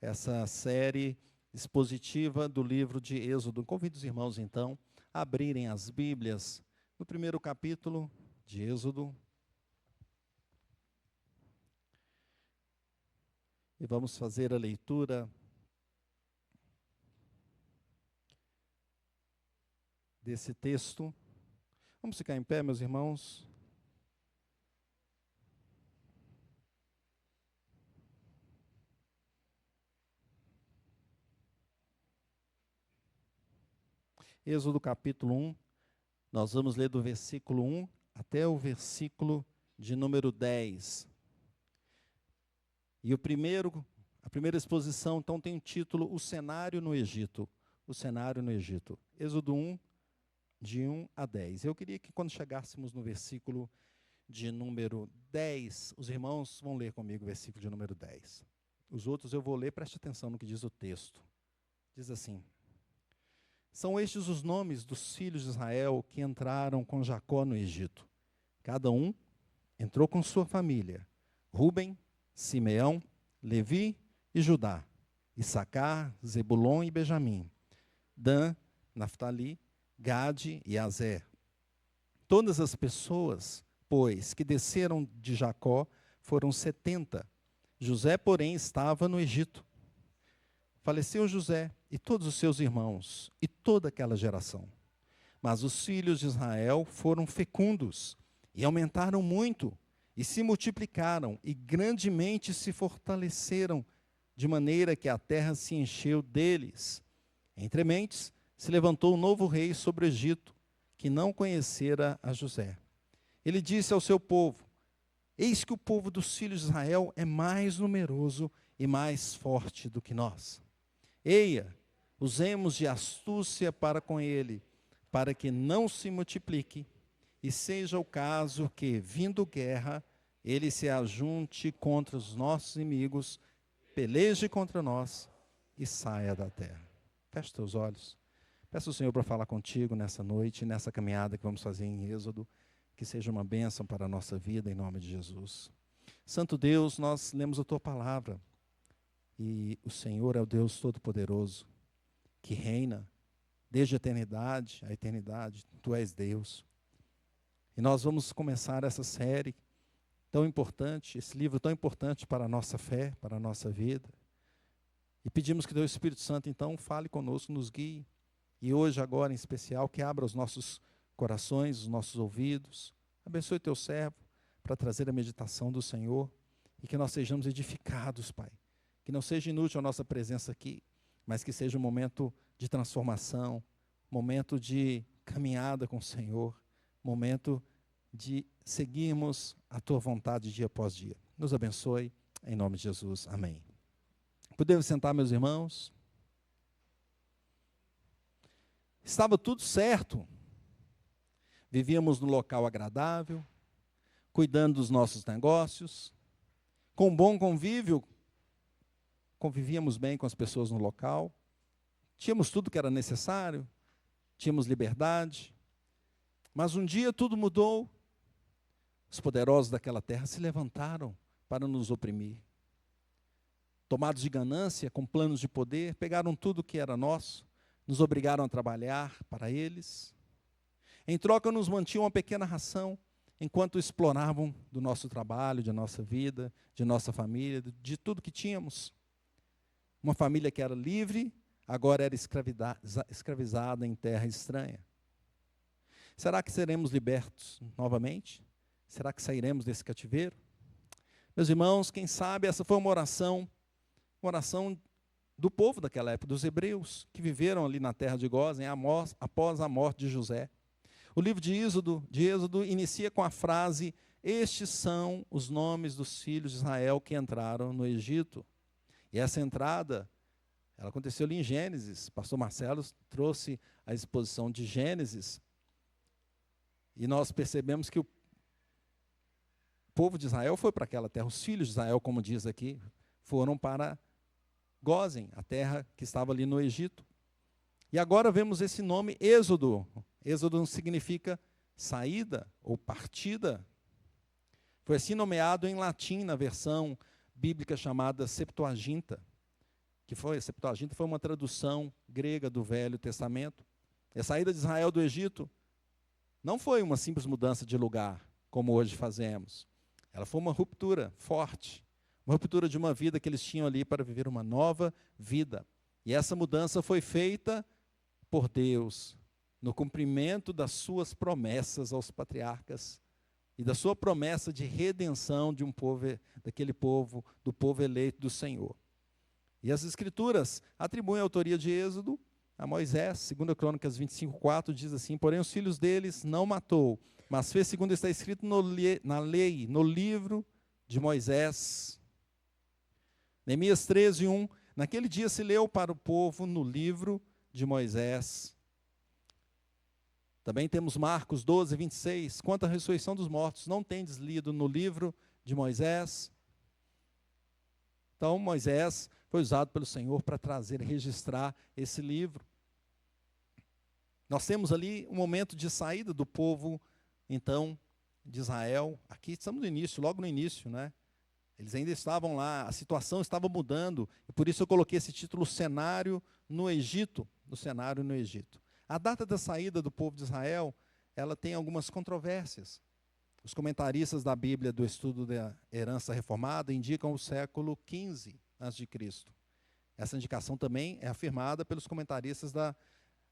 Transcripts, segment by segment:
essa série expositiva do livro de Êxodo. Convido os irmãos, então, a abrirem as Bíblias no primeiro capítulo de Êxodo. E vamos fazer a leitura desse texto. Vamos ficar em pé, meus irmãos. Êxodo capítulo 1, nós vamos ler do versículo 1 até o versículo de número 10. E a primeira exposição, então, tem o título O Cenário no Egito. O Cenário no Egito. Êxodo 1, de 1 a 10. Eu queria que quando chegássemos no versículo de número 10, os irmãos vão ler comigo o versículo de número 10. Os outros eu vou ler, preste atenção no que diz o texto. Diz assim: São estes os nomes dos filhos de Israel que entraram com Jacó no Egito. Cada um entrou com sua família: Ruben, Simeão, Levi e Judá, Issacar, Zebulon e Benjamim, Dan, Naftali, Gade e Azer. Todas as pessoas, pois, que desceram de Jacó foram 70. José, porém, estava no Egito. Faleceu José e todos os seus irmãos e toda aquela geração. Mas os filhos de Israel foram fecundos e aumentaram muito e se multiplicaram e grandemente se fortaleceram, de maneira que a terra se encheu deles. Entre mentes, se levantou um novo rei sobre o Egito, que não conhecera a José. Ele disse ao seu povo: Eis que o povo dos filhos de Israel é mais numeroso e mais forte do que nós. Eia, usemos de astúcia para com ele, para que não se multiplique, e seja o caso que, vindo guerra, ele se ajunte contra os nossos inimigos, peleje contra nós e saia da terra. Feche teus olhos. Peço ao Senhor para falar contigo nessa noite, nessa caminhada que vamos fazer em Êxodo, que seja uma bênção para a nossa vida, em nome de Jesus. Santo Deus, nós lemos a Tua palavra, e o Senhor é o Deus Todo-Poderoso, que reina desde a eternidade, Tu és Deus. E nós vamos começar essa série tão importante, esse livro tão importante para a nossa fé, para a nossa vida. E pedimos que Deus Espírito Santo, então, fale conosco, nos guie. E hoje, agora em especial, que abra os nossos corações, os nossos ouvidos. Abençoe Teu servo para trazer a meditação do Senhor e que nós sejamos edificados, Pai. Que não seja inútil a nossa presença aqui, mas que seja um momento de transformação, momento de caminhada com o Senhor, momento de seguirmos a Tua vontade dia após dia. Nos abençoe, em nome de Jesus. Amém. Podemos sentar, meus irmãos? Estava tudo certo. Vivíamos num local agradável, cuidando dos nossos negócios, com um bom convívio, convivíamos bem com as pessoas no local, tínhamos tudo que era necessário, tínhamos liberdade, mas um dia tudo mudou. Os poderosos daquela terra se levantaram para nos oprimir. Tomados de ganância, com planos de poder, pegaram tudo que era nosso, nos obrigaram a trabalhar para eles. Em troca, nos mantinham uma pequena ração, enquanto exploravam do nosso trabalho, de nossa vida, de nossa família, de tudo que tínhamos. Uma família que era livre, agora era escravizada em terra estranha. Será que seremos libertos novamente? Será que sairemos desse cativeiro? Meus irmãos, quem sabe essa foi uma oração do povo daquela época, dos hebreus, que viveram ali na terra de Gósen após a morte de José. O livro de Êxodo inicia com a frase: Estes são os nomes dos filhos de Israel que entraram no Egito. E essa entrada, ela aconteceu ali em Gênesis. Pastor Marcelo trouxe a exposição de Gênesis. E nós percebemos que o povo de Israel foi para aquela terra. Os filhos de Israel, como diz aqui, foram para Gósen, a terra que estava ali no Egito. E agora vemos esse nome Êxodo. Êxodo significa saída ou partida. Foi assim nomeado em latim na versão bíblica chamada Septuaginta. que foi, a Septuaginta foi uma tradução grega do Velho Testamento. E a saída de Israel do Egito não foi uma simples mudança de lugar, como hoje fazemos. Ela foi uma ruptura forte, uma ruptura de uma vida que eles tinham ali para viver uma nova vida. E essa mudança foi feita por Deus, no cumprimento das suas promessas aos patriarcas e da sua promessa de redenção de um povo, daquele povo, do povo eleito do Senhor. E as Escrituras atribuem a autoria de Êxodo a Moisés. 2 Crônicas 25:4 diz assim: porém os filhos deles não matou, mas fez segundo está escrito na lei, no livro de Moisés. Neemias 13:1, naquele dia se leu para o povo no livro de Moisés. Também temos Marcos 12:26, quanto à ressurreição dos mortos, não tendes lido no livro de Moisés? Então Moisés foi usado pelo Senhor para trazer e registrar esse livro. Nós temos ali um momento de saída do povo, então, de Israel. Aqui estamos no início, logo no início, né? Eles ainda estavam lá, a situação estava mudando, e por isso eu coloquei esse título, Cenário no Egito, no cenário no Egito. A data da saída do povo de Israel, ela tem algumas controvérsias. Os comentaristas da Bíblia do estudo da herança reformada indicam o século XV a.C. Essa indicação também é afirmada pelos comentaristas da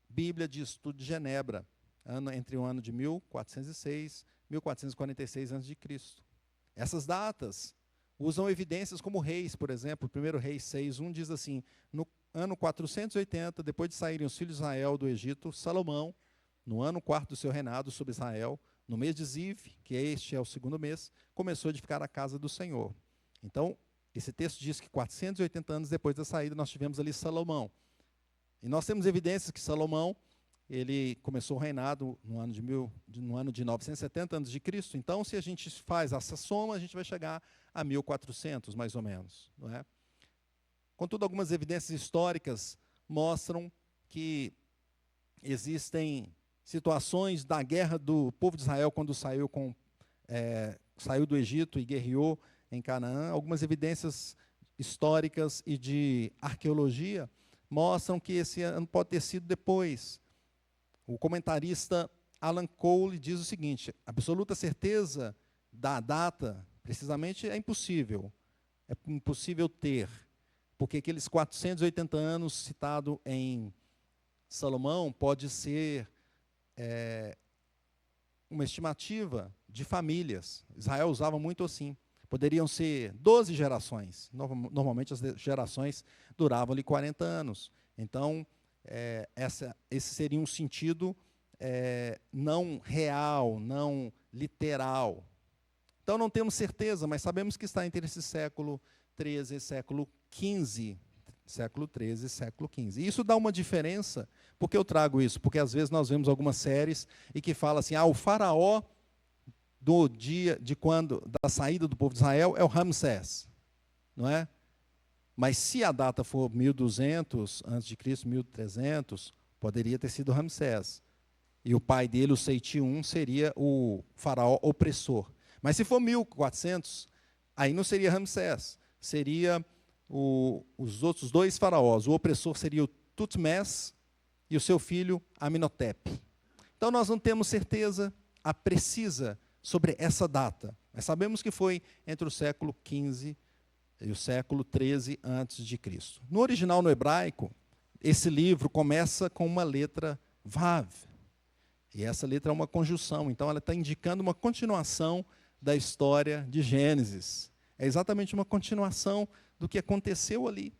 Bíblia de Estudo de Genebra, entre o ano de 1406 e 1446 a.C. Essas datas usam evidências como reis, por exemplo, 1 Reis 6:1 diz assim: no ano 480, depois de saírem os filhos de Israel do Egito, Salomão, no ano 4º do seu reinado sobre Israel, no mês de Ziv, que este é o segundo mês, começou a edificar a casa do Senhor. Então, esse texto diz que 480 anos depois da saída, nós tivemos ali Salomão. E nós temos evidências que Salomão, ele começou o reinado no ano de 970 a.C. Então, se a gente faz essa soma, a gente vai chegar a 1400, mais ou menos, não é? Contudo, algumas evidências históricas mostram que existem situações da guerra do povo de Israel quando saiu do Egito e guerreou em Canaã. Algumas evidências históricas e de arqueologia mostram que esse ano pode ter sido depois. O comentarista Alan Cole diz o seguinte: absoluta certeza da data, precisamente, é impossível. É impossível ter, porque aqueles 480 anos citado em Salomão pode ser uma estimativa de famílias. Israel usava muito assim. Poderiam ser 12 gerações. Normalmente as gerações duravam ali 40 anos. Então, esse seria um sentido não real, não literal. Então, não temos certeza, mas sabemos que está entre esse século XIII e século XV. Século XIII e século XV. E isso dá uma diferença. Por que eu trago isso? Porque, às vezes, nós vemos algumas séries e que fala assim, o faraó do dia da saída do povo de Israel é o Ramsés, não é? Mas se a data for 1200 a.C., 1300, poderia ter sido Ramsés. E o pai dele, o Seiti I, seria o faraó opressor. Mas se for 1400, aí não seria Ramsés, seria os outros dois faraós. O opressor seria o Tutmés e o seu filho Amenhotep. Então nós não temos certeza precisa sobre essa data, mas sabemos que foi entre o século XV e o século XIII a.C. No original, no hebraico, esse livro começa com uma letra Vav, e essa letra é uma conjunção, então ela está indicando uma continuação da história de Gênesis. É exatamente uma continuação do que aconteceu ali.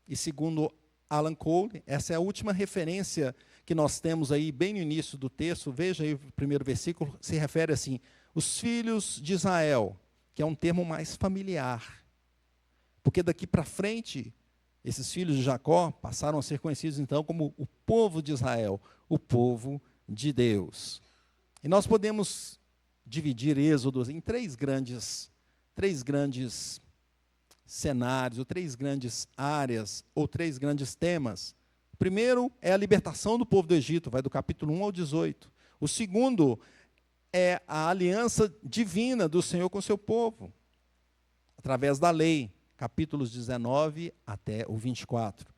E segundo Alan Cole, essa é a última referência que nós temos aí bem no início do texto. Veja aí o primeiro versículo, se refere assim, os filhos de Israel, que é um termo mais familiar. Porque daqui para frente, esses filhos de Jacó passaram a ser conhecidos então como o povo de Israel, o povo de Deus. E nós podemos dividir Êxodo em três grandes cenários, ou três grandes áreas, ou três grandes temas. O primeiro é a libertação do povo do Egito, vai do capítulo 1 ao 18. O segundo é a aliança divina do Senhor com o seu povo, através da lei. capítulos 19 até o 24.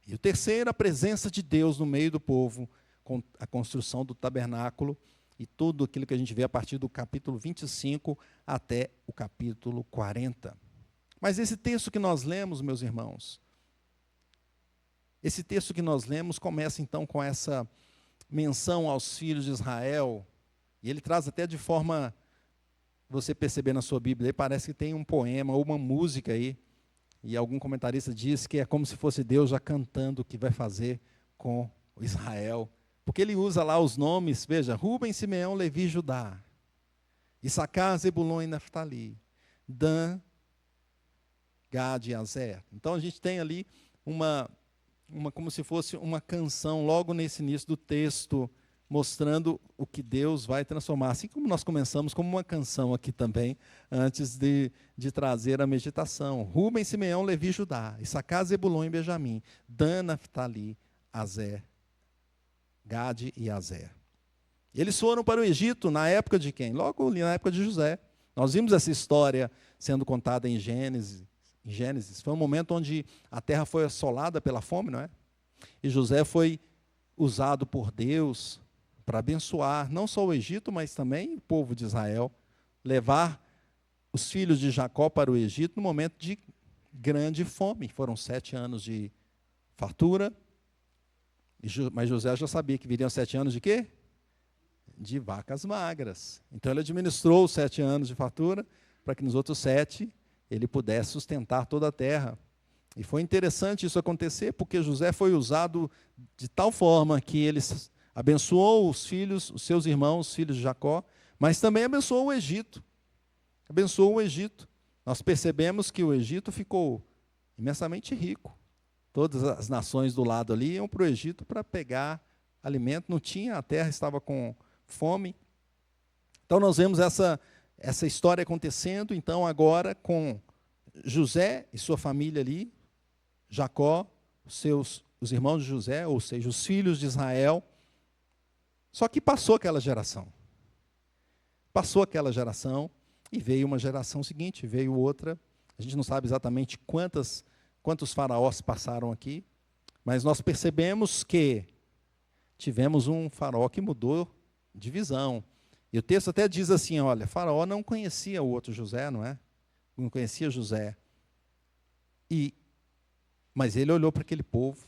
E o terceiro, a presença de Deus no meio do povo, com a construção do tabernáculo e tudo aquilo que a gente vê a partir do capítulo 25 até o capítulo 40. Mas esse texto que nós lemos, meus irmãos, esse texto que nós lemos começa então com essa menção aos filhos de Israel, e ele traz até de forma, você perceber na sua Bíblia, aí parece que tem um poema ou uma música aí, e algum comentarista diz que é como se fosse Deus já cantando o que vai fazer com Israel, porque ele usa lá os nomes, veja, Rúben, Simeão, Levi, Judá, Issacar, Zebulon e Naftali, Dan, Gad e Azer. Então a gente tem ali como se fosse uma canção logo nesse início do texto, mostrando o que Deus vai transformar. Assim como nós começamos como uma canção aqui também, antes de trazer a meditação. Rúben, Simeão, Levi, Judá, Issacar, Zebulon e Benjamim, Dan, Naftali, Azer, Gad e Azer. Eles foram para o Egito na época de quem? Logo na época de José. Nós vimos essa história sendo contada em Gênesis. Foi um momento onde a terra foi assolada pela fome, não é? E José foi usado por Deus para abençoar não só o Egito, mas também o povo de Israel, levar os filhos de Jacó para o Egito no momento de grande fome. Foram 7 anos de fartura, mas José já sabia que viriam 7 anos de quê? De vacas magras. Então ele administrou os 7 anos de fartura, para que nos outros 7 ele pudesse sustentar toda a terra. E foi interessante isso acontecer, porque José foi usado de tal forma que ele abençoou os filhos, os seus irmãos, os filhos de Jacó, mas também abençoou o Egito. Abençoou o Egito. Nós percebemos que o Egito ficou imensamente rico. Todas as nações do lado ali iam para o Egito para pegar alimento, não tinha, a terra estava com fome. Então nós vemos essa história acontecendo, então agora com José e sua família ali, Jacó, os irmãos de José, ou seja, os filhos de Israel. Só que passou aquela geração. Passou aquela geração e veio uma geração seguinte, veio outra. A gente não sabe exatamente quantos faraós passaram aqui, mas nós percebemos que tivemos um faraó que mudou de visão. E o texto até diz assim, olha, Faraó não conhecia o outro José, não é? Não conhecia José. Mas ele olhou para aquele povo,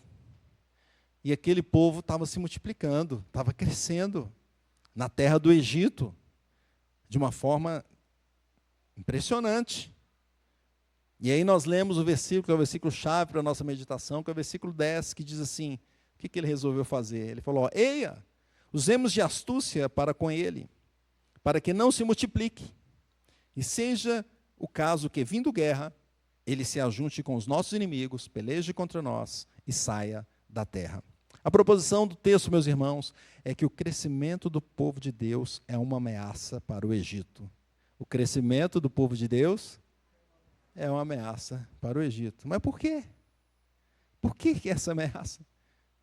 e aquele povo estava se multiplicando, estava crescendo na terra do Egito, de uma forma impressionante. E aí nós lemos o versículo, que é o versículo-chave para a nossa meditação, que é o versículo 10, que diz assim, o que ele resolveu fazer? Ele falou, eia, usemos de astúcia para com ele, para que não se multiplique, e seja o caso que, vindo guerra, ele se ajunte com os nossos inimigos, peleje contra nós e saia da terra. A proposição do texto, meus irmãos, é que o crescimento do povo de Deus é uma ameaça para o Egito. O crescimento do povo de Deus é uma ameaça para o Egito. Mas por quê? Por que essa ameaça?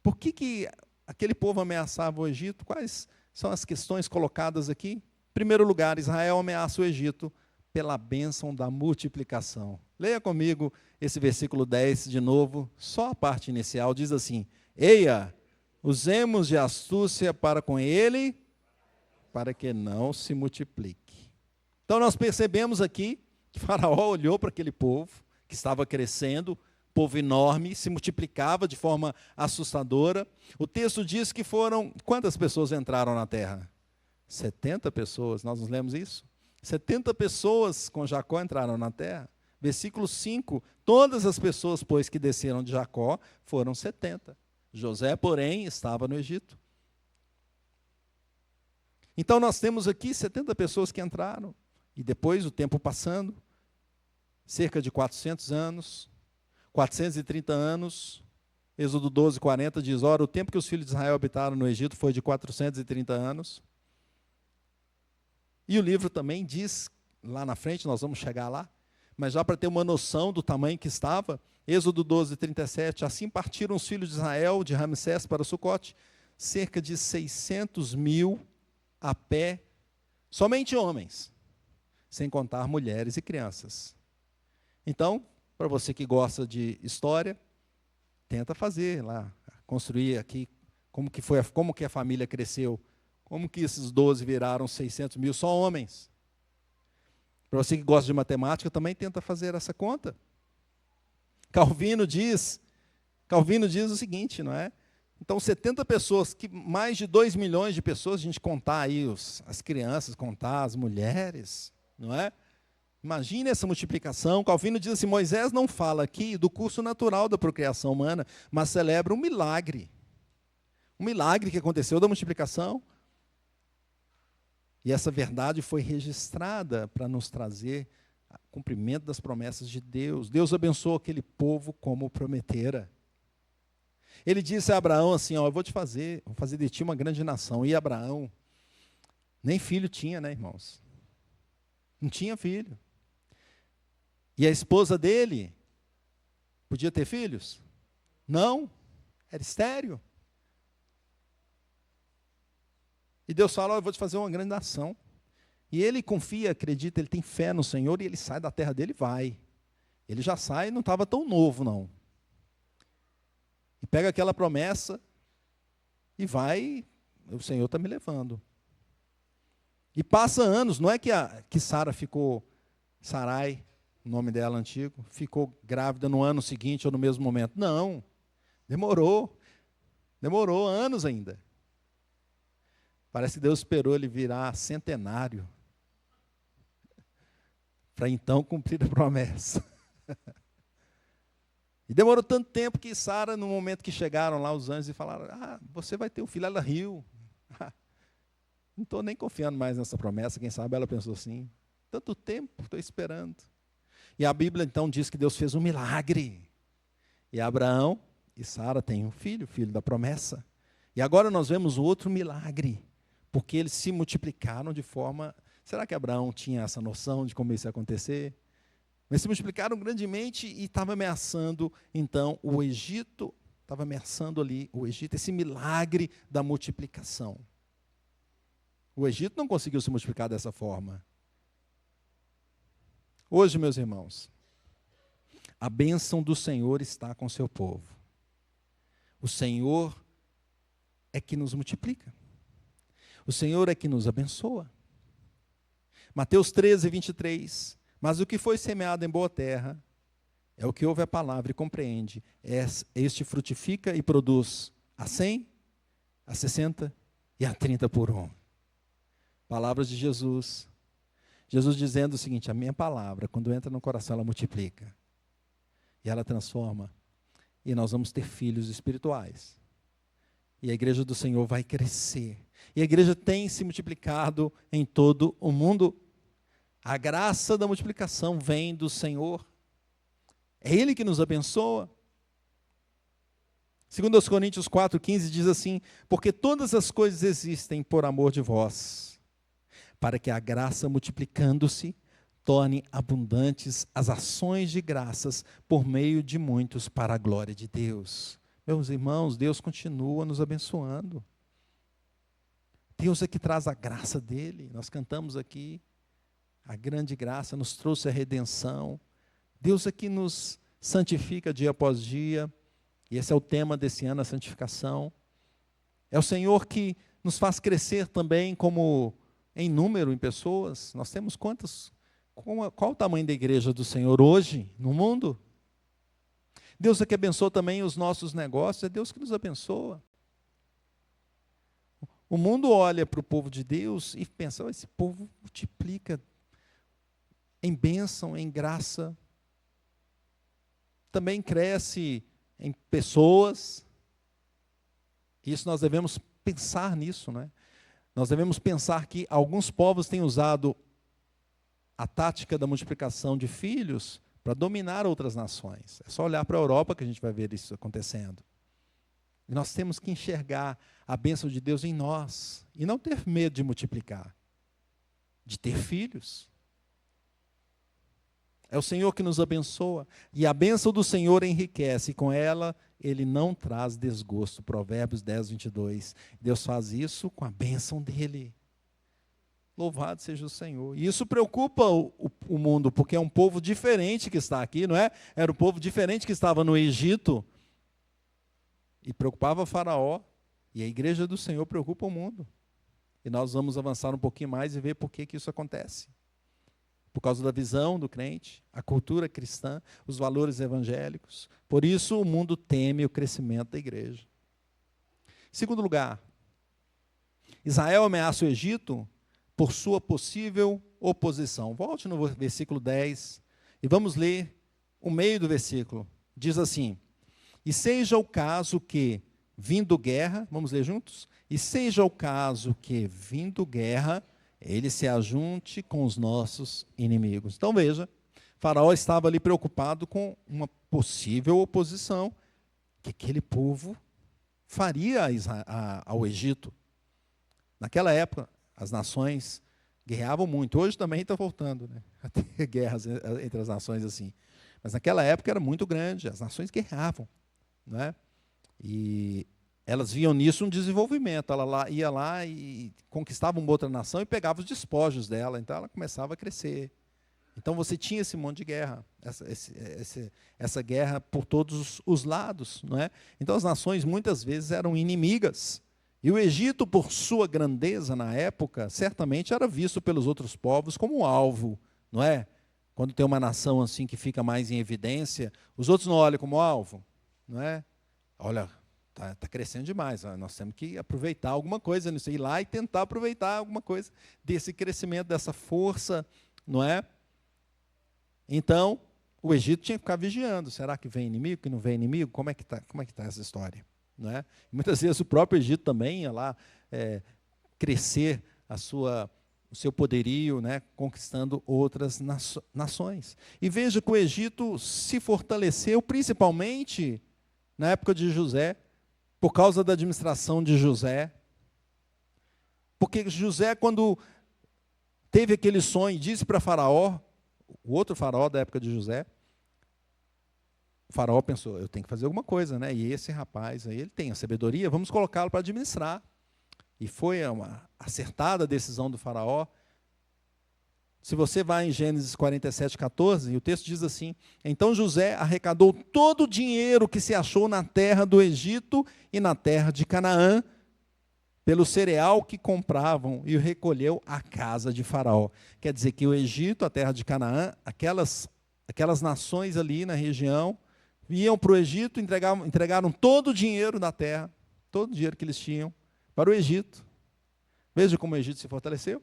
Por que aquele povo ameaçava o Egito? Quais são as questões colocadas aqui? Em primeiro lugar, Israel ameaça o Egito pela bênção da multiplicação. Leia comigo esse versículo 10 de novo, só a parte inicial, diz assim, eia, usemos de astúcia para com ele, para que não se multiplique. Então nós percebemos aqui que Faraó olhou para aquele povo que estava crescendo, povo enorme, se multiplicava de forma assustadora. O texto diz que foram, quantas pessoas entraram na terra? 70 pessoas, nós nos lemos isso? 70 pessoas com Jacó entraram na terra. Versículo 5, todas as pessoas, pois, que desceram de Jacó, foram 70. José, porém, estava no Egito. Então, nós temos aqui 70 pessoas que entraram, e depois, o tempo passando, cerca de 400 anos, 430 anos, Êxodo 12, 40 diz, ora, o tempo que os filhos de Israel habitaram no Egito foi de 430 anos. E o livro também diz, lá na frente, nós vamos chegar lá, mas já para ter uma noção do tamanho que estava, Êxodo 12, 37, assim partiram os filhos de Israel de Ramsés para Sucote, cerca de 600 mil a pé, somente homens, sem contar mulheres e crianças. Então, Para você que gosta de história, tenta fazer lá, construir aqui como que a família cresceu, como que esses 12 viraram 600 mil, só homens. Para você que gosta de matemática, também tenta fazer essa conta. Calvino diz o seguinte, não é? Então, 70 pessoas, mais de 2 milhões de pessoas, a gente contar aí as crianças, contar as mulheres, não é? Imagine essa multiplicação. Calvino diz assim, Moisés não fala aqui do curso natural da procriação humana, mas celebra um milagre. Um milagre que aconteceu da multiplicação. E essa verdade foi registrada para nos trazer o cumprimento das promessas de Deus. Deus abençoou aquele povo como prometera. Ele disse a Abraão assim, ó, eu vou fazer de ti uma grande nação. E Abraão nem filho tinha, né, irmãos? Não tinha filho. E a esposa dele podia ter filhos? Não, era estéril. E Deus fala, eu vou te fazer uma grande nação. E ele confia, acredita, ele tem fé no Senhor, e ele sai da terra dele e vai. Ele já sai, não estava tão novo, não. E pega aquela promessa e vai, o Senhor está me levando. E passa anos, não é que Sara ficou, Sarai, o nome dela antigo, ficou grávida no ano seguinte ou no mesmo momento. Não, demorou anos ainda. Parece que Deus esperou ele virar centenário, para então cumprir a promessa. E demorou tanto tempo que Sara, no momento que chegaram lá os anjos e falaram, você vai ter um filho, ela riu. Não estou nem confiando mais nessa promessa, quem sabe ela pensou assim, tanto tempo, estou esperando. E a Bíblia então diz que Deus fez um milagre. E Abraão e Sara têm um filho, filho da promessa. E agora nós vemos outro milagre, porque eles se multiplicaram de forma... Será que Abraão tinha essa noção de como isso ia acontecer? Mas se multiplicaram grandemente e estava ameaçando, então, o Egito, estava ameaçando ali o Egito, esse milagre da multiplicação. O Egito não conseguiu se multiplicar dessa forma. Hoje, meus irmãos, a bênção do Senhor está com o seu povo. O Senhor é que nos multiplica. O Senhor é que nos abençoa. Mateus 13, 23. Mas o que foi semeado em boa terra é o que ouve a palavra e compreende. Este frutifica e produz a 100, a 60 e a 30 por um. Palavras de Jesus. Jesus dizendo o seguinte, a minha palavra, quando entra no coração, ela multiplica. E ela transforma. E nós vamos ter filhos espirituais. E a igreja do Senhor vai crescer. E a igreja tem se multiplicado em todo o mundo. A graça da multiplicação vem do Senhor. É Ele que nos abençoa. 2 Coríntios 4,15 diz assim, porque todas as coisas existem por amor de vós, para que a graça multiplicando-se, torne abundantes as ações de graças por meio de muitos para a glória de Deus. Meus irmãos, Deus continua nos abençoando. Deus é que traz a graça dele. Nós cantamos aqui, a grande graça nos trouxe a redenção. Deus é que nos santifica dia após dia. E esse é o tema desse ano, a santificação. É o Senhor que nos faz crescer também como em número, em pessoas. Nós temos quantos? Qual o tamanho da igreja do Senhor hoje, no mundo? Deus é que abençoa também os nossos negócios, é Deus que nos abençoa. O mundo olha para o povo de Deus e pensa, esse povo multiplica em bênção, em graça. Também cresce em pessoas. Isso nós devemos pensar nisso, né? Nós devemos pensar que alguns povos têm usado a tática da multiplicação de filhos para dominar outras nações. É só olhar para a Europa que a gente vai ver isso acontecendo. E nós temos que enxergar a bênção de Deus em nós e não ter medo de multiplicar, de ter filhos. É o Senhor que nos abençoa. E a bênção do Senhor enriquece, e com ela Ele não traz desgosto. Provérbios 10, 22. Deus faz isso com a bênção dEle. Louvado seja o Senhor. E isso preocupa o mundo, porque é um povo diferente que está aqui, não é? Era um povo diferente que estava no Egito. E preocupava Faraó. E a igreja do Senhor preocupa o mundo. E nós vamos avançar um pouquinho mais e ver por que isso acontece. Por causa da visão do crente, a cultura cristã, os valores evangélicos. Por isso o mundo teme o crescimento da igreja. Em segundo lugar, Israel ameaça o Egito por sua possível oposição. Volte no versículo 10 e vamos ler o meio do versículo. Diz assim: e seja o caso que, vindo guerra, vamos ler juntos? E seja o caso que, vindo guerra, ele se ajunte com os nossos inimigos. Então veja, Faraó estava ali preocupado com uma possível oposição que aquele povo faria ao Egito. Naquela época, as nações guerreavam muito. Hoje também está voltando, né, a ter guerras entre as nações assim. Mas naquela época era muito grande, as nações guerreavam, não é? E elas viam nisso um desenvolvimento. Ela ia lá e conquistava uma outra nação e pegava os despojos dela. Então ela começava a crescer. Então você tinha esse monte de guerra, essa guerra por todos os lados, não é? Então as nações muitas vezes eram inimigas. E o Egito, por sua grandeza na época, certamente era visto pelos outros povos como um alvo, não é? Quando tem uma nação assim que fica mais em evidência, os outros não olham como alvo, não é? Olha, está crescendo demais, nós temos que aproveitar alguma coisa nisso, ir lá e tentar aproveitar alguma coisa desse crescimento, dessa força, não é? Então, o Egito tinha que ficar vigiando, será que vem inimigo, que não vem inimigo? Como é que tá essa história? Não é? Muitas vezes o próprio Egito também ia lá crescer o seu poderio, né, conquistando outras nações. E veja que o Egito se fortaleceu principalmente na época de José, por causa da administração de José. Porque José, quando teve aquele sonho, disse para Faraó, o outro Faraó da época de José, o Faraó pensou, eu tenho que fazer alguma coisa, né? E esse rapaz aí, ele tem a sabedoria, vamos colocá-lo para administrar. E foi uma acertada a decisão do Faraó. Se você vai em Gênesis 47, 14, o texto diz assim: então José arrecadou todo o dinheiro que se achou na terra do Egito e na terra de Canaã, pelo cereal que compravam, e o recolheu à casa de Faraó. Quer dizer que o Egito, a terra de Canaã, aquelas nações ali na região, iam para o Egito, entregaram todo o dinheiro da terra, todo o dinheiro que eles tinham, para o Egito. Veja como o Egito se fortaleceu.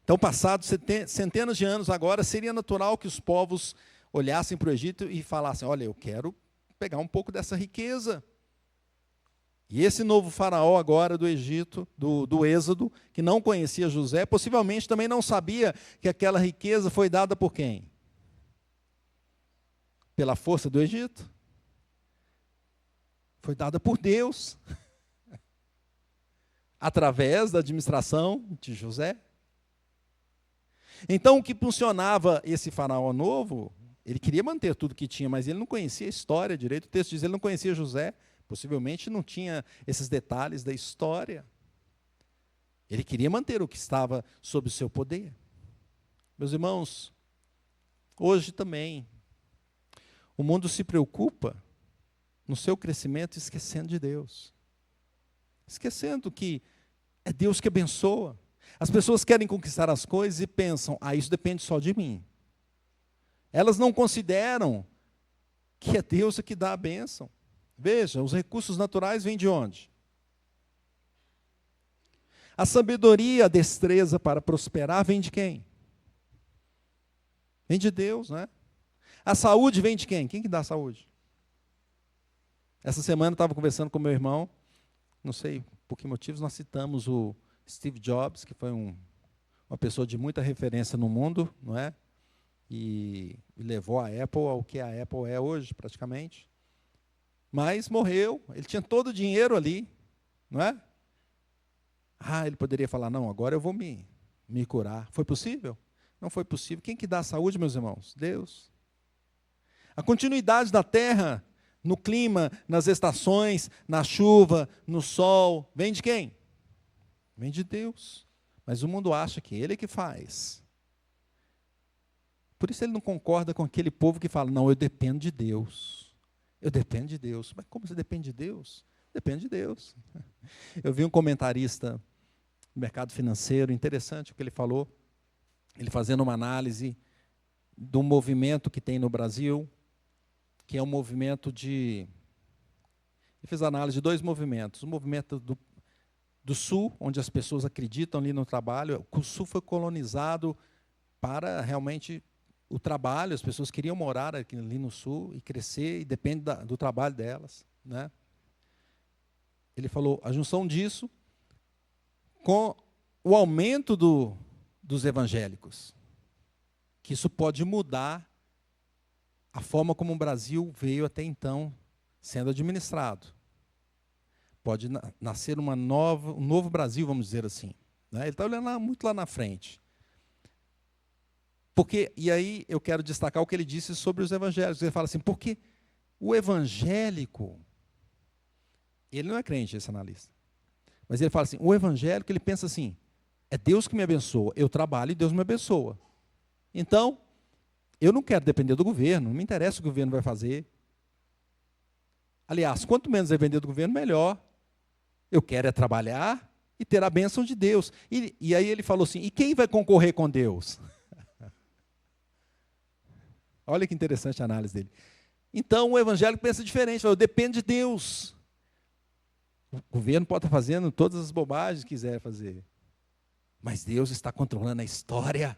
Então, passados centenas de anos agora, seria natural que os povos olhassem para o Egito e falassem, olha, eu quero pegar um pouco dessa riqueza. E esse novo faraó agora do Egito, do Êxodo, que não conhecia José, possivelmente também não sabia que aquela riqueza foi dada por quem? Pela força do Egito. Foi dada por Deus, através da administração de José. Então, o que funcionava esse faraó novo, ele queria manter tudo que tinha, mas ele não conhecia a história direito. O texto diz que ele não conhecia José, possivelmente não tinha esses detalhes da história. Ele queria manter o que estava sob o seu poder. Meus irmãos, hoje também, o mundo se preocupa no seu crescimento esquecendo de Deus. Esquecendo que é Deus que abençoa. As pessoas querem conquistar as coisas e pensam, isso depende só de mim. Elas não consideram que é Deus que dá a bênção. Veja, os recursos naturais vêm de onde? A sabedoria, a destreza para prosperar vem de quem? Vem de Deus, né? A saúde vem de quem? Quem que dá a saúde? Essa semana eu estava conversando com meu irmão, não sei por que motivos, nós citamos o Steve Jobs, que foi uma pessoa de muita referência no mundo, não é? E levou a Apple ao que a Apple é hoje, praticamente. Mas morreu, ele tinha todo o dinheiro ali, não é? Ele poderia falar, não, agora eu vou me curar. Foi possível? Não foi possível. Quem que dá a saúde, meus irmãos? Deus. A continuidade da terra, no clima, nas estações, na chuva, no sol, vem de quem? Vem de Deus. Mas o mundo acha que ele é que faz. Por isso ele não concorda com aquele povo que fala, não, eu dependo de Deus. Eu dependo de Deus. Mas como você depende de Deus? Depende de Deus. Eu vi um comentarista do mercado financeiro, interessante o que ele falou, ele fazendo uma análise do movimento que tem no Brasil, que é um movimento de... Ele fez análise de dois movimentos. O movimento do Sul, onde as pessoas acreditam ali no trabalho. O Sul foi colonizado para realmente o trabalho, as pessoas queriam morar ali no Sul e crescer, e depende do trabalho delas, né? Ele falou, a junção disso com o aumento dos evangélicos, que isso pode mudar a forma como o Brasil veio até então sendo administrado. Pode nascer um novo Brasil, vamos dizer assim, né? Ele está olhando muito lá na frente. Porque, e aí eu quero destacar o que ele disse sobre os evangélicos. Ele fala assim, porque o evangélico, ele não é crente, esse analista, mas ele fala assim, o evangélico, ele pensa assim, é Deus que me abençoa, eu trabalho e Deus me abençoa. Então, eu não quero depender do governo, não me interessa o que o governo vai fazer. Aliás, quanto menos depender do governo, melhor. Eu quero é trabalhar e ter a bênção de Deus. E aí ele falou assim, e quem vai concorrer com Deus? Olha que interessante a análise dele. Então, o evangélico pensa diferente, fala, eu dependo de Deus. O governo pode estar fazendo todas as bobagens que quiser fazer, mas Deus está controlando a história.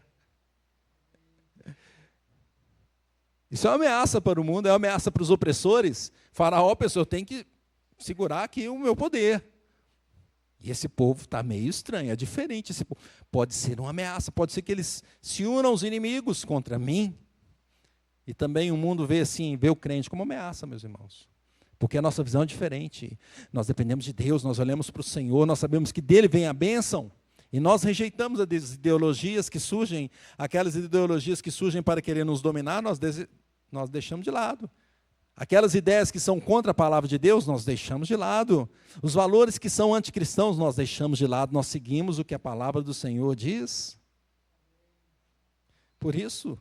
Isso é uma ameaça para o mundo, é uma ameaça para os opressores. Faraó pensou, eu tenho que segurar aqui o meu poder. E esse povo está meio estranho, é diferente. Esse povo. Pode ser uma ameaça, pode ser que eles se unam aos inimigos contra mim. E também o mundo vê assim, vê o crente como ameaça, meus irmãos. Porque a nossa visão é diferente. Nós dependemos de Deus, nós olhamos para o Senhor, nós sabemos que dele vem a bênção. E nós rejeitamos as ideologias que surgem, aquelas ideologias que surgem para querer nos dominar, nós deixamos de lado. Aquelas ideias que são contra a palavra de Deus, nós deixamos de lado. Os valores que são anticristãos, nós deixamos de lado. Nós seguimos o que a palavra do Senhor diz. Por isso,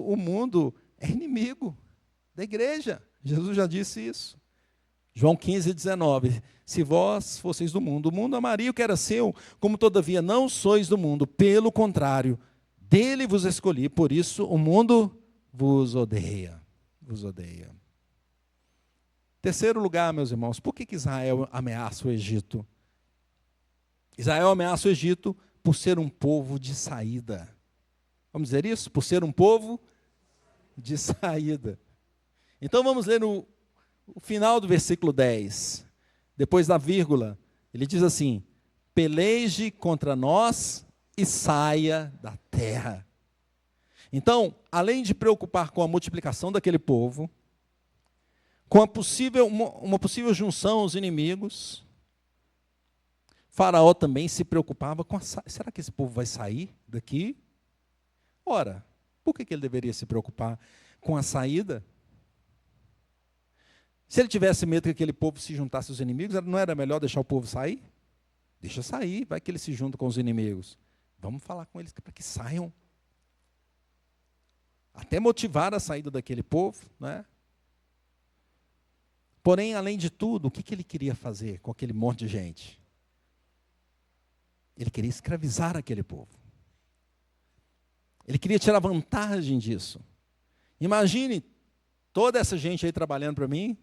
o mundo é inimigo da igreja. Jesus já disse isso. João 15, 19. Se vós fosseis do mundo, o mundo amaria o que era seu, como todavia não sois do mundo. Pelo contrário, dele vos escolhi, por isso o mundo vos odeia. Vos odeia. Terceiro lugar, meus irmãos, por que Israel ameaça o Egito? Israel ameaça o Egito por ser um povo de saída. Vamos dizer isso? Por ser um povo de saída. Então vamos ler o final do versículo 10. Depois da vírgula, ele diz assim, peleje contra nós e saia da terra. Então, além de preocupar com a multiplicação daquele povo, com uma possível junção aos inimigos, Faraó também se preocupava com será que esse povo vai sair daqui? Ora, por que ele deveria se preocupar com a saída? Se ele tivesse medo que aquele povo se juntasse aos inimigos, não era melhor deixar o povo sair? Deixa sair, vai que eles se juntam com os inimigos. Vamos falar com eles para que saiam. Até motivar a saída daquele povo, né? Porém, além de tudo, o que ele queria fazer com aquele monte de gente? Ele queria escravizar aquele povo. Ele queria tirar vantagem disso. Imagine toda essa gente aí trabalhando para mim.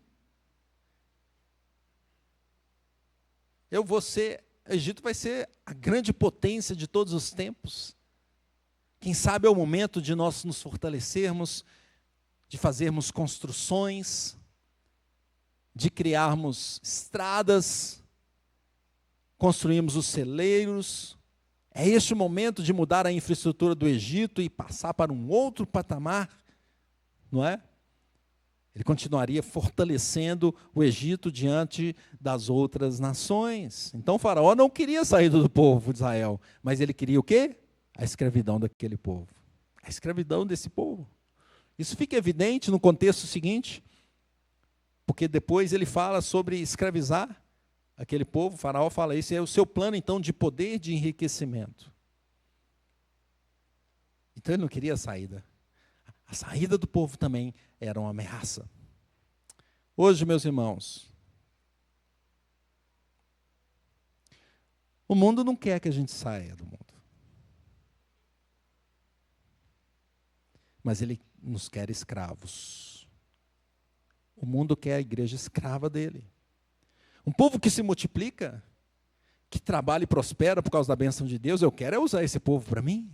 O Egito vai ser a grande potência de todos os tempos. Quem sabe é o momento de nós nos fortalecermos, de fazermos construções, de criarmos estradas, construirmos os celeiros. É este o momento de mudar a infraestrutura do Egito e passar para um outro patamar, não é? Ele continuaria fortalecendo o Egito diante das outras nações. Então o faraó não queria sair do povo de Israel, mas ele queria o quê? A escravidão daquele povo. A escravidão desse povo. Isso fica evidente no contexto seguinte, porque depois ele fala sobre escravizar Aquele povo, o faraó fala isso, é o seu plano, então, de poder de enriquecimento. Então, ele não queria a saída. A saída do povo também era uma ameaça. Hoje, meus irmãos, o mundo não quer que a gente saia do mundo. Mas ele nos quer escravos. O mundo quer a igreja escrava dele. Um povo que se multiplica, que trabalha e prospera por causa da bênção de Deus, eu quero é usar esse povo para mim.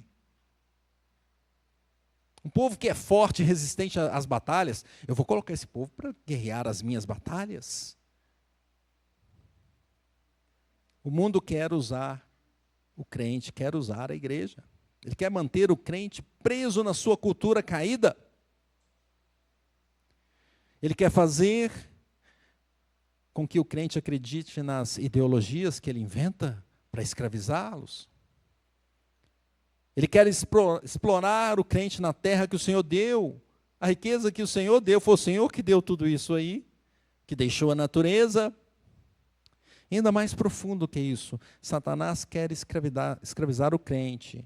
Um povo que é forte e resistente às batalhas, eu vou colocar esse povo para guerrear as minhas batalhas. O mundo quer usar o crente, quer usar a igreja. Ele quer manter o crente preso na sua cultura caída. Ele quer fazer com que o crente acredite nas ideologias que ele inventa para escravizá-los. Ele quer explorar o crente na terra que o Senhor deu. A riqueza que o Senhor deu, foi o Senhor que deu tudo isso aí, que deixou a natureza. Ainda mais profundo que isso, Satanás quer escravizar o crente,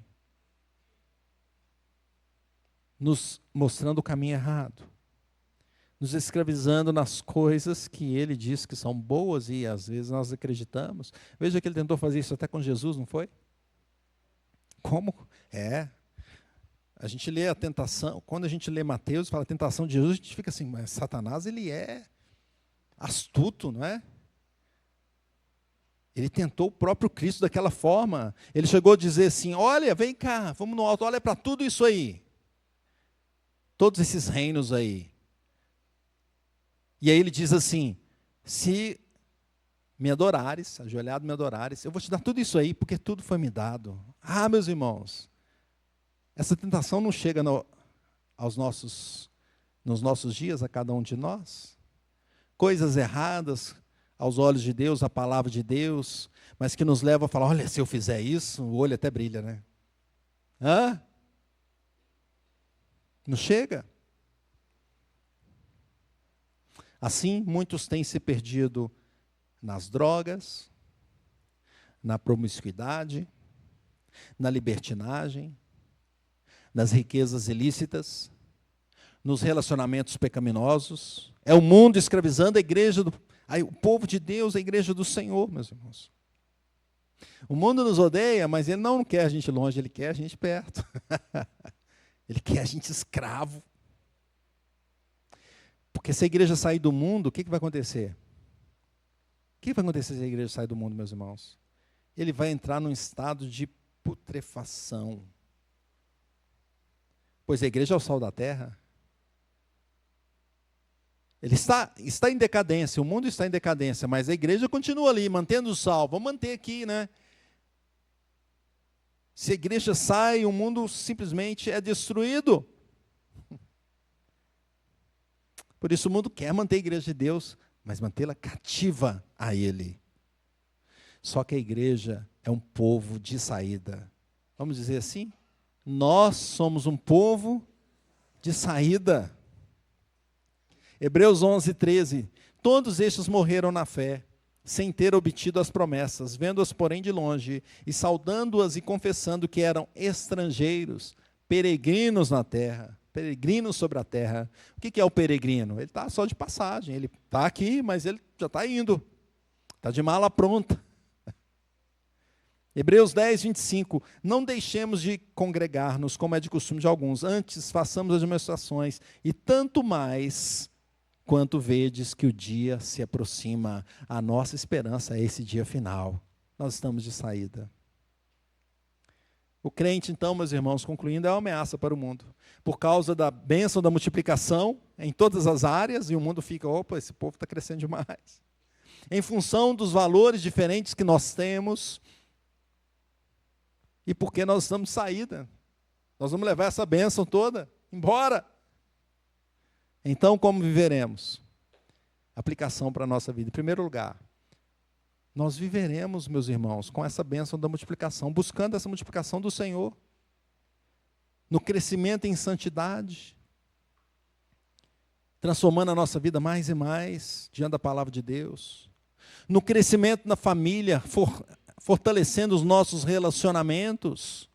nos mostrando o caminho errado, nos escravizando nas coisas que ele diz que são boas e às vezes nós acreditamos. Veja que ele tentou fazer isso até com Jesus, não foi? Como? A gente lê a tentação, quando a gente lê Mateus, fala a tentação de Jesus, a gente fica assim, mas Satanás, ele é astuto, não é? Ele tentou o próprio Cristo daquela forma. Ele chegou a dizer assim, olha, vem cá, vamos no alto, olha para tudo isso aí. Todos esses reinos aí. E aí ele diz assim, se me adorares, ajoelhado me adorares, eu vou te dar tudo isso aí, porque tudo foi me dado. Ah, meus irmãos, essa tentação não chega nos nossos dias, a cada um de nós. Coisas erradas aos olhos de Deus, a palavra de Deus, mas que nos levam a falar, olha, se eu fizer isso, o olho até brilha, né? Hã? Não chega? Assim, muitos têm se perdido nas drogas, na promiscuidade, na libertinagem, nas riquezas ilícitas, nos relacionamentos pecaminosos. É o mundo escravizando a igreja, o povo de Deus, a igreja do Senhor, meus irmãos. O mundo nos odeia, mas ele não quer a gente longe, ele quer a gente perto. Ele quer a gente escravo. Porque se a igreja sair do mundo, o que vai acontecer? O que vai acontecer se a igreja sair do mundo, meus irmãos? Ele vai entrar num estado de putrefação. Pois a igreja é o sal da terra. Ele está em decadência, o mundo está em decadência, mas a igreja continua ali, mantendo o sal. Vamos manter aqui, né? Se a igreja sai, o mundo simplesmente é destruído. Por isso o mundo quer manter a igreja de Deus, mas mantê-la cativa a Ele. Só que a igreja é um povo de saída. Vamos dizer assim? Nós somos um povo de saída. Hebreus 11, 13. Todos estes morreram na fé, sem ter obtido as promessas, vendo-as, porém, de longe, e saudando-as e confessando que eram estrangeiros, peregrinos na terra. Peregrino sobre a terra. O que é o peregrino? Ele está só de passagem. Ele está aqui, mas ele já está indo. Está de mala pronta. Hebreus 10, 25. Não deixemos de congregar-nos, como é de costume de alguns. Antes, façamos as demonstrações. E tanto mais, quanto vedes que o dia se aproxima. A nossa esperança é esse dia final. Nós estamos de saída. O crente, então, meus irmãos, concluindo, é uma ameaça para o mundo. Por causa da bênção da multiplicação em todas as áreas, e o mundo fica, opa, esse povo está crescendo demais. Em função dos valores diferentes que nós temos, e porque nós estamos de saída. Nós vamos levar essa bênção toda embora. Então, como viveremos? Aplicação para a nossa vida. Em primeiro lugar, nós viveremos, meus irmãos, com essa bênção da multiplicação, buscando essa multiplicação do Senhor, no crescimento em santidade, transformando a nossa vida mais e mais diante da palavra de Deus, no crescimento na família, fortalecendo os nossos relacionamentos.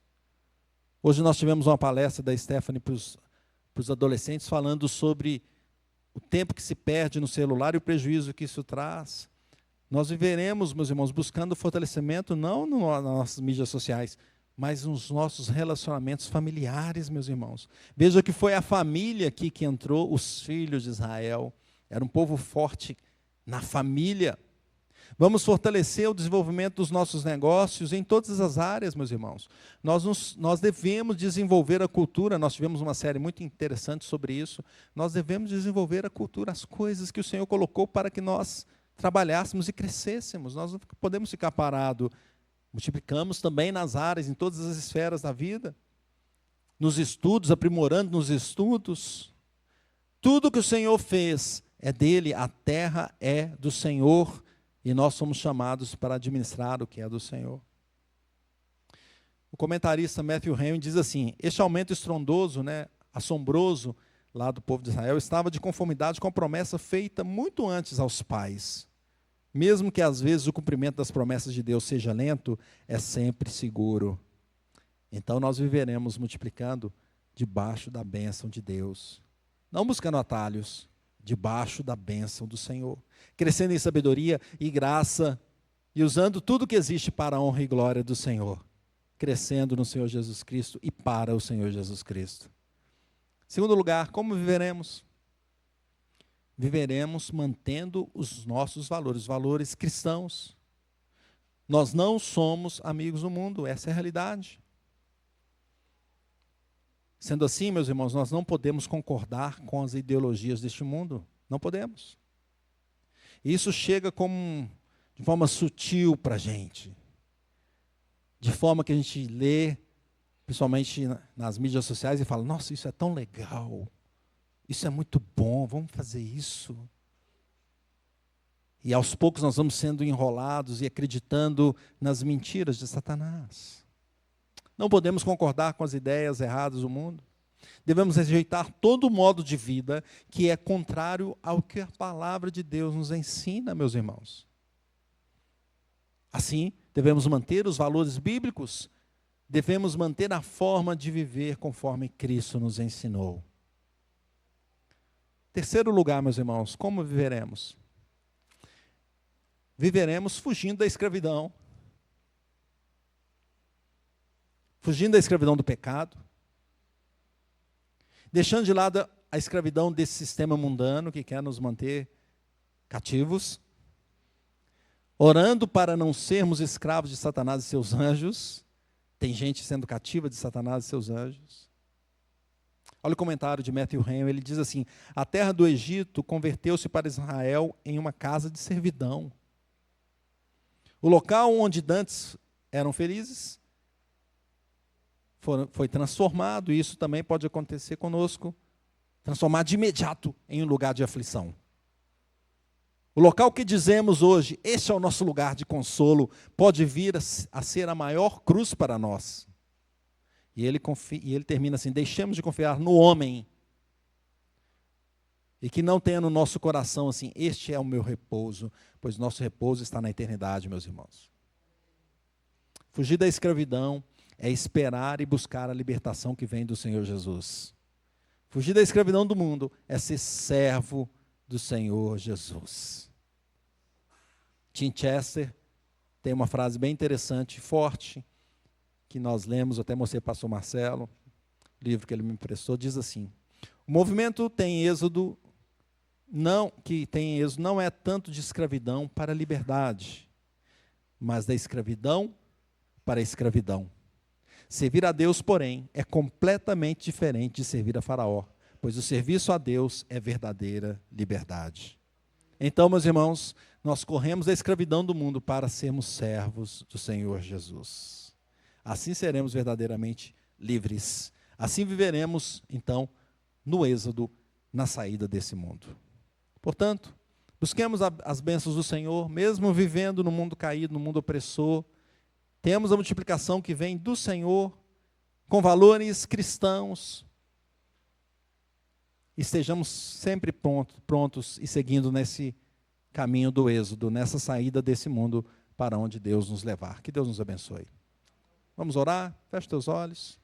Hoje nós tivemos uma palestra da Stephanie para os adolescentes falando sobre o tempo que se perde no celular e o prejuízo que isso traz. Nós viveremos, meus irmãos, buscando fortalecimento não nas nossas mídias sociais, mas nos nossos relacionamentos familiares, meus irmãos. Veja que foi a família aqui que entrou, os filhos de Israel. Era um povo forte na família. Vamos fortalecer o desenvolvimento dos nossos negócios em todas as áreas, meus irmãos. Nós devemos desenvolver a cultura. Nós tivemos uma série muito interessante sobre isso. Nós devemos desenvolver a cultura, as coisas que o Senhor colocou para que nós trabalhássemos e crescêssemos. Nós não podemos ficar parados. Multiplicamos também nas áreas, em todas as esferas da vida. Nos estudos, aprimorando nos estudos. Tudo que o Senhor fez é dele, a terra é do Senhor, e nós somos chamados para administrar o que é do Senhor. O comentarista Matthew Henry diz assim: este aumento estrondoso, assombroso, lá do povo de Israel, estava de conformidade com a promessa feita muito antes aos pais. Mesmo que às vezes o cumprimento das promessas de Deus seja lento, é sempre seguro. Então nós viveremos multiplicando debaixo da bênção de Deus. Não buscando atalhos, debaixo da bênção do Senhor. Crescendo em sabedoria e graça, e usando tudo que existe para a honra e glória do Senhor. Crescendo no Senhor Jesus Cristo e para o Senhor Jesus Cristo. Segundo lugar, como viveremos? Viveremos mantendo os nossos valores, os valores cristãos. Nós não somos amigos do mundo, essa é a realidade. Sendo assim, meus irmãos, nós não podemos concordar com as ideologias deste mundo. Não podemos. Isso chega de forma sutil para a gente. De forma que a gente lê, principalmente nas mídias sociais, e fala: nossa, isso é tão legal. Isso é muito bom, vamos fazer isso. E aos poucos nós vamos sendo enrolados e acreditando nas mentiras de Satanás. Não podemos concordar com as ideias erradas do mundo. Devemos rejeitar todo modo de vida que é contrário ao que a palavra de Deus nos ensina, meus irmãos. Assim, devemos manter os valores bíblicos, devemos manter a forma de viver conforme Cristo nos ensinou. Terceiro lugar, meus irmãos, como viveremos? Viveremos fugindo da escravidão. Fugindo da escravidão do pecado. Deixando de lado a escravidão desse sistema mundano que quer nos manter cativos. Orando para não sermos escravos de Satanás e seus anjos. Tem gente sendo cativa de Satanás e seus anjos. Olha o comentário de Matthew Henry, ele diz assim: a terra do Egito converteu-se para Israel em uma casa de servidão. O local onde dantes eram felizes foi transformado, e isso também pode acontecer conosco, transformado de imediato em um lugar de aflição. O local que dizemos hoje, este é o nosso lugar de consolo, pode vir a ser a maior cruz para nós. E ele termina assim: deixemos de confiar no homem, e que não tenha no nosso coração assim: este é o meu repouso, pois nosso repouso está na eternidade, meus irmãos. Fugir da escravidão é esperar e buscar a libertação que vem do Senhor Jesus. Fugir da escravidão do mundo é ser servo do Senhor Jesus. Tim Chester tem uma frase bem interessante, forte, que nós lemos, até mostrei para o pastor Marcelo, livro que ele me emprestou, diz assim: o movimento tem êxodo, não é tanto de escravidão para a liberdade, mas da escravidão para a escravidão. Servir a Deus, porém, é completamente diferente de servir a Faraó, pois o serviço a Deus é verdadeira liberdade. Então, meus irmãos, nós corremos da escravidão do mundo para sermos servos do Senhor Jesus. Assim seremos verdadeiramente livres. Assim viveremos, então, no êxodo, na saída desse mundo. Portanto, busquemos as bênçãos do Senhor, mesmo vivendo no mundo caído, no mundo opressor. Temos a multiplicação que vem do Senhor, com valores cristãos. Estejamos sempre prontos e seguindo nesse caminho do êxodo, nessa saída desse mundo para onde Deus nos levar. Que Deus nos abençoe. Vamos orar? Feche teus olhos.